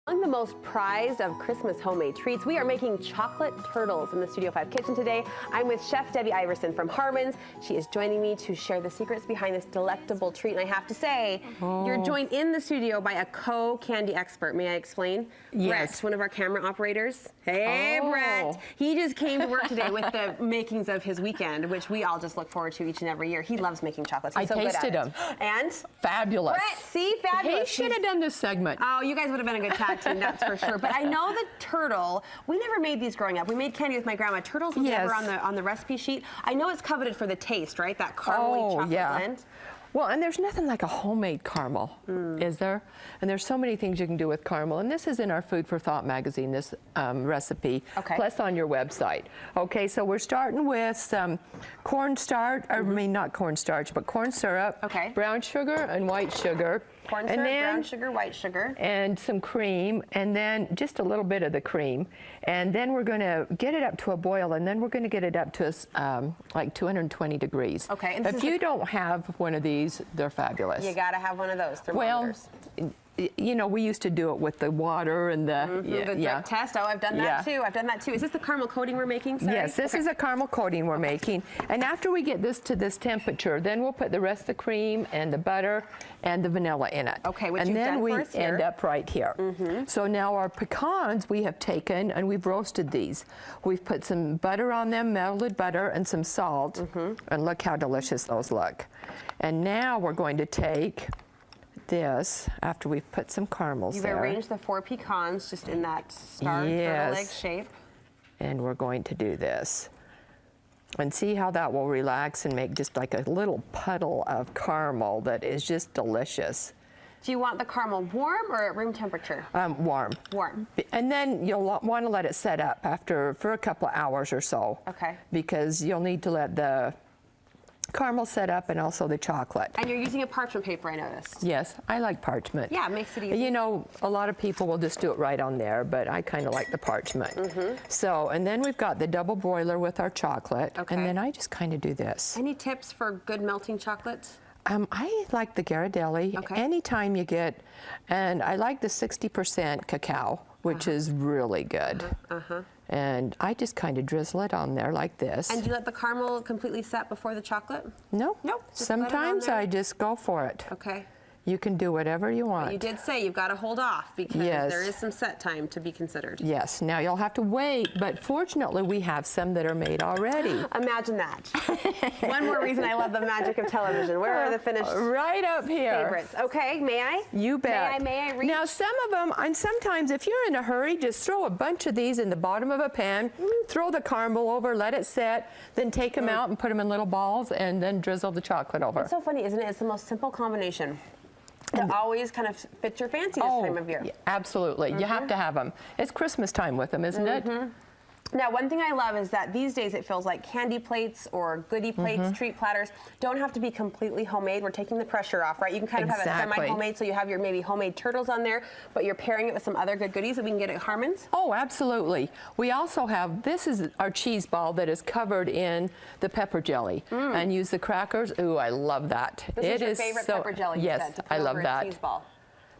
Among the most prized of Christmas homemade treats, we are making chocolate turtles in the Studio 5 kitchen today. I'm with Chef Debbie Iverson from Harmon's. She is joining me to share the secrets behind this delectable treat. And I have to say, you're joined in the studio by a candy expert. May I explain? Yes. Brett, one of our camera operators. Hey, Brett. He just came to work today with the makings of his weekend, which we all just look forward to each and every year. He loves making chocolates. He's so good at it. I tasted them. And? Fabulous. Brett, see? Fabulous. He should have done this segment. Oh, you guys would have been a good tag team, that's for sure. But I know the turtle, we never made these growing up. We made candy with my grandma. Turtles was never on the recipe sheet. I know it's coveted for the taste, right? That caramely chocolate blend. Well, and there's nothing like a homemade caramel, is there? And there's so many things you can do with caramel. And this is in our Food for Thought magazine, this recipe, plus on your website. Okay, so we're starting with some cornstarch, I mean not cornstarch, but corn syrup, brown sugar and white sugar. Corn syrup, brown sugar, white sugar. And some cream, and then just a little bit of the cream. And then we're going to get it up to a boil, and then we're going to get it up to like 220 degrees. Okay. And if you don't have one of these, they're fabulous. You got to have one of those thermometers. Well, you know, we used to do it with the water and the drip test. Oh, I've done that too. I've done that too. Is this the caramel coating we're making? Sorry? Yes, this is a caramel coating we're making. And after we get this to this temperature, then we'll put the rest of the cream and the butter and the vanilla in it. Okay, which and you've then done we for us here. end up right here. So now our pecans we have taken and we've roasted these. We've put some butter on them, melted butter, and some salt. And look how delicious those look. And now we're going to take this after we've put some caramels there. You've arranged the 4 pecans just in that star turtle leg shape. And we're going to do this. And see how that will relax and make just like a little puddle of caramel that is just delicious. Do you want the caramel warm or at room temperature? Warm. Warm. And then you'll want to let it set up for a couple of hours or so. Okay. Because you'll need to let the caramel set up and also the chocolate. And you're using a parchment paper, I noticed. Yes, I like parchment. Yeah, it makes it easy. You know, a lot of people will just do it right on there, but I kind of like the parchment. So, and then we've got the double boiler with our chocolate, and then I just kind of do this. Any tips for good melting chocolate? I like the Ghirardelli. Anytime you get, and I like the 60% cacao, which is really good. And I just kind of drizzle it on there like this. And do you let the caramel completely set before the chocolate? No. Nope. Sometimes I just go for it. Okay. You can do whatever you want. But you did say you've got to hold off because there is some set time to be considered. Yes. Now you'll have to wait, but fortunately we have some that are made already. Imagine that. One more reason I love the magic of television. Where are the finished right up here favorites? Okay, may I? You bet. May I reach? Now some of them, and sometimes if you're in a hurry, just throw a bunch of these in the bottom of a pan, throw the caramel over, let it set, then take them out and put them in little balls and then drizzle the chocolate over. It's so funny, isn't it? It's the most simple combination. It always kind of fits your fancy this time of year. Absolutely. You have to have them. It's Christmas time with them, isn't it? Now, one thing I love is that these days it feels like candy plates or goodie plates, treat platters, don't have to be completely homemade. We're taking the pressure off, right? You can kind of have a semi-homemade, so you have your maybe homemade turtles on there, but you're pairing it with some other good goodies that we can get at Harmon's. Oh, absolutely. We also have, this is our cheese ball that is covered in the pepper jelly, and use the crackers. Ooh, I love that. This is your favorite pepper jelly, you said, to put over a cheese ball.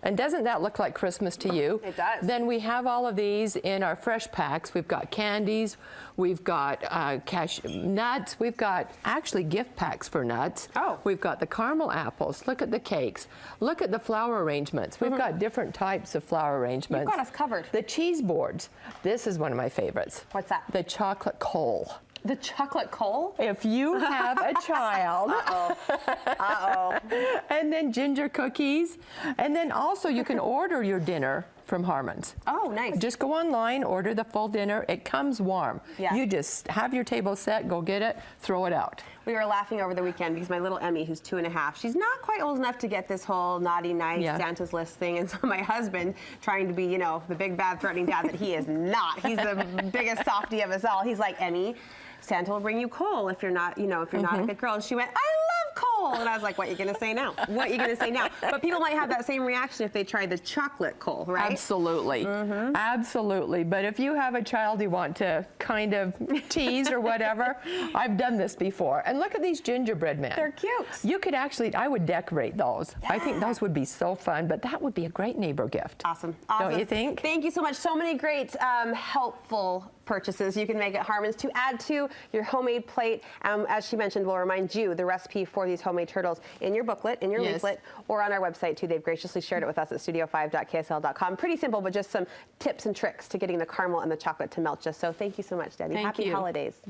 And doesn't that look like Christmas to you? It does. Then we have all of these in our fresh packs. We've got candies, we've got cashew nuts, we've got actually gift packs for nuts. We've got the caramel apples. Look at the cakes. Look at the flower arrangements. We've got different types of flower arrangements. You've got us covered. The cheese boards. This is one of my favorites. What's that? The chocolate coal. The chocolate coal? If you have a child. And then ginger cookies. And then also you can order your dinner from Harmon's. Oh, nice. Just go online, order the full dinner. It comes warm. Yeah. You just have your table set, go get it, throw it out. We were laughing over the weekend because my little Emmy, who's 2.5, she's not quite old enough to get this whole naughty, nice Santa's list thing. And so my husband, trying to be, you know, the big, bad, threatening dad that he is not. He's the biggest softie of us all. He's like, Emmy, Santa will bring you coal if you're not, you know, if you're not a good girl. And she went, I love coal. coal. And I was like, what are you going to say now? What are you going to say now? But people might have that same reaction if they tried the chocolate coal, right? Absolutely. Absolutely. But if you have a child you want to kind of tease or whatever, I've done this before. And look at these gingerbread men. They're cute. You could actually, I would decorate those. Yeah. I think those would be so fun, but that would be a great neighbor gift. Awesome. Don't you think? Thank you so much. So many great helpful purchases you can make at Harmon's to add to your homemade plate. As she mentioned, we'll remind you the recipe for these homemade turtles in your booklet, in your leaflet, or on our website too. They've graciously shared it with us at studio5.ksl.com. Pretty simple, but just some tips and tricks to getting the caramel and the chocolate to melt just so. Thank you so much, Debbie. Happy holidays.